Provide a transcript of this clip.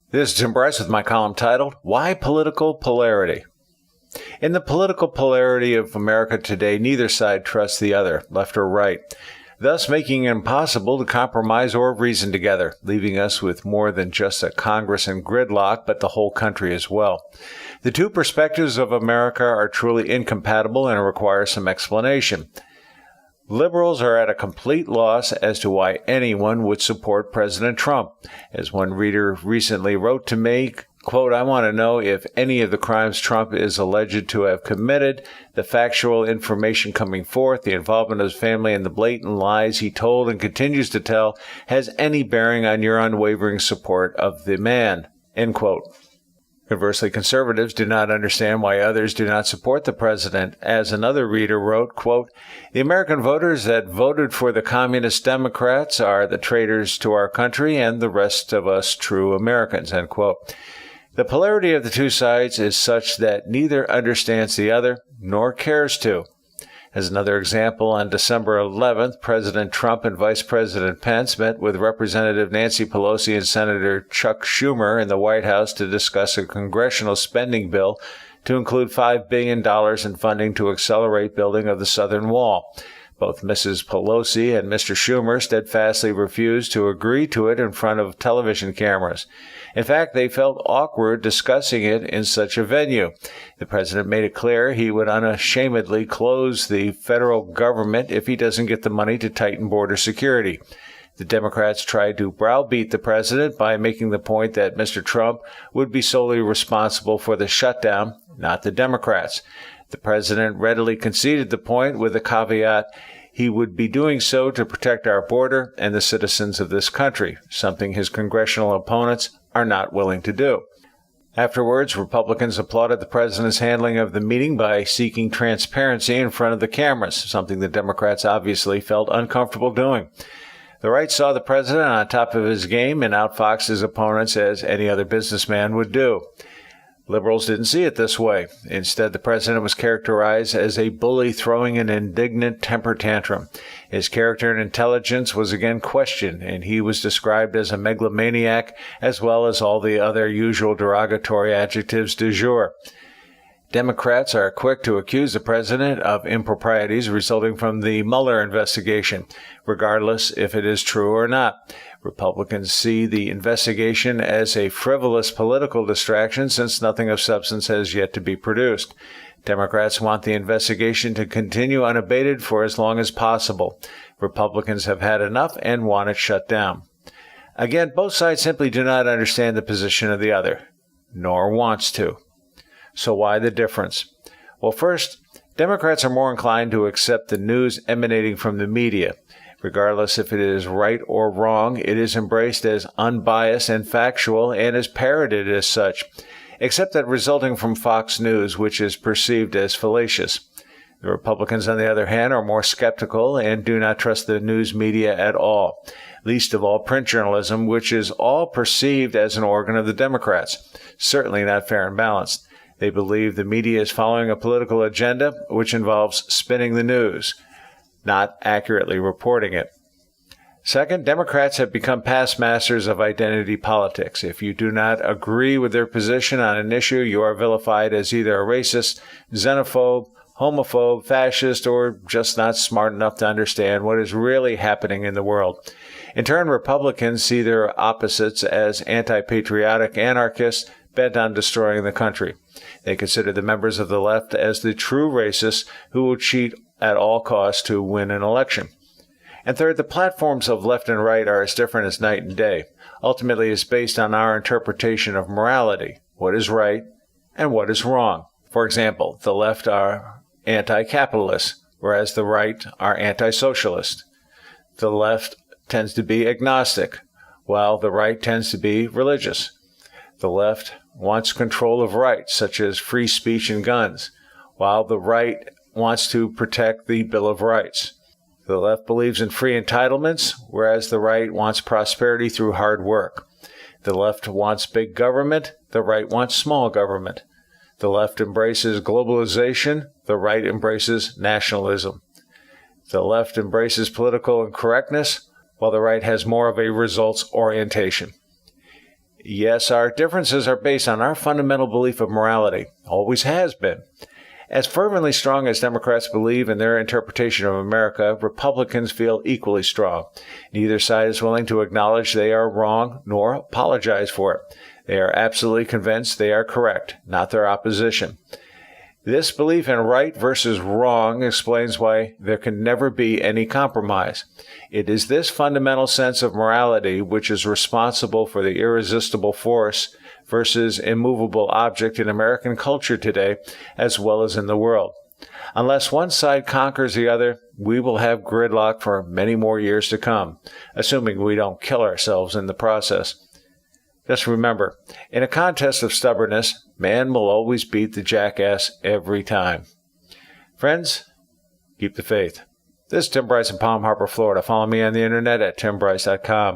This is Tim Bryce with my column titled, Why Political Polarity? In the political polarity of America today, neither side trusts the other, left or right, thus making it impossible to compromise or reason together, leaving us with more than just a Congress in gridlock, but the whole country as well. The two perspectives of America are truly incompatible and require some explanation. Liberals are at a complete loss as to why anyone would support President Trump. As one reader recently wrote to me, quote, I want to know if any of the crimes Trump is alleged to have committed, the factual information coming forth, the involvement of his family, and the blatant lies he told and continues to tell has any bearing on your unwavering support of the man, end quote. Conversely, conservatives do not understand why others do not support the president. As another reader wrote, quote, the American voters that voted for the communist Democrats are the traitors to our country and the rest of us true Americans, end quote. The polarity of the two sides is such that neither understands the other nor cares to. As another example, on December 11th, President Trump and Vice President Pence met with Representative Nancy Pelosi and Senator Chuck Schumer in the White House to discuss a congressional spending bill to include $5 billion in funding to accelerate building of the Southern Wall. Both Mrs. Pelosi and Mr. Schumer steadfastly refused to agree to it in front of television cameras. In fact, they felt awkward discussing it in such a venue. The president made it clear he would unashamedly close the federal government if he doesn't get the money to tighten border security. The Democrats tried to browbeat the president by making the point that Mr. Trump would be solely responsible for the shutdown, not the Democrats. The president readily conceded the point with the caveat he would be doing so to protect our border and the citizens of this country, something his congressional opponents are not willing to do. Afterwards, Republicans applauded the president's handling of the meeting by seeking transparency in front of the cameras, something the Democrats obviously felt uncomfortable doing. The right saw the president on top of his game and outfoxed his opponents as any other businessman would do. Liberals didn't see it this way. Instead, the president was characterized as a bully throwing an indignant temper tantrum. His character and intelligence was again questioned, and he was described as a megalomaniac, as well as all the other usual derogatory adjectives du jour. Democrats are quick to accuse the president of improprieties resulting from the Mueller investigation, regardless if it is true or not. Republicans see the investigation as a frivolous political distraction since nothing of substance has yet to be produced. Democrats want the investigation to continue unabated for as long as possible. Republicans have had enough and want it shut down. Again, both sides simply do not understand the position of the other, nor wants to. So why the difference? Well, first, Democrats are more inclined to accept the news emanating from the media. Regardless if it is right or wrong, it is embraced as unbiased and factual and is parroted as such, except that resulting from Fox News, which is perceived as fallacious. The Republicans, on the other hand, are more skeptical and do not trust the news media at all, least of all print journalism, which is all perceived as an organ of the Democrats, certainly not fair and balanced. They believe the media is following a political agenda which involves spinning the news, not accurately reporting it. Second, Democrats have become past masters of identity politics. If you do not agree with their position on an issue, you are vilified as either a racist, xenophobe, homophobe, fascist, or just not smart enough to understand what is really happening in the world. In turn, Republicans see their opposites as anti-patriotic anarchists bent on destroying the country. They consider the members of the left as the true racists who will cheat at all costs to win an election. And third, the platforms of left and right are as different as night and day. Ultimately, it's based on our interpretation of morality, what is right and what is wrong. For example, the left are anti-capitalist, whereas the right are anti-socialist. The left tends to be agnostic, while the right tends to be religious. The left wants control of rights, such as free speech and guns, while the right wants to protect the Bill of Rights. The left believes in free entitlements, whereas the right wants prosperity through hard work. The left wants big government, the right wants small government. The left embraces globalization, the right embraces nationalism. The left embraces political incorrectness, while the right has more of a results orientation. Yes, our differences are based on our fundamental belief of morality. Always has been. As fervently strong as Democrats believe in their interpretation of America, Republicans feel equally strong. Neither side is willing to acknowledge they are wrong nor apologize for it. They are absolutely convinced they are correct, not their opposition. This belief in right versus wrong explains why there can never be any compromise. It is this fundamental sense of morality which is responsible for the irresistible force versus immovable object in American culture today, as well as in the world. Unless one side conquers the other, we will have gridlock for many more years to come, assuming we don't kill ourselves in the process. Just remember, in a contest of stubbornness, man will always beat the jackass every time. Friends, keep the faith. This is Tim Bryce in Palm Harbor, Florida. Follow me on the internet at timbryce.com.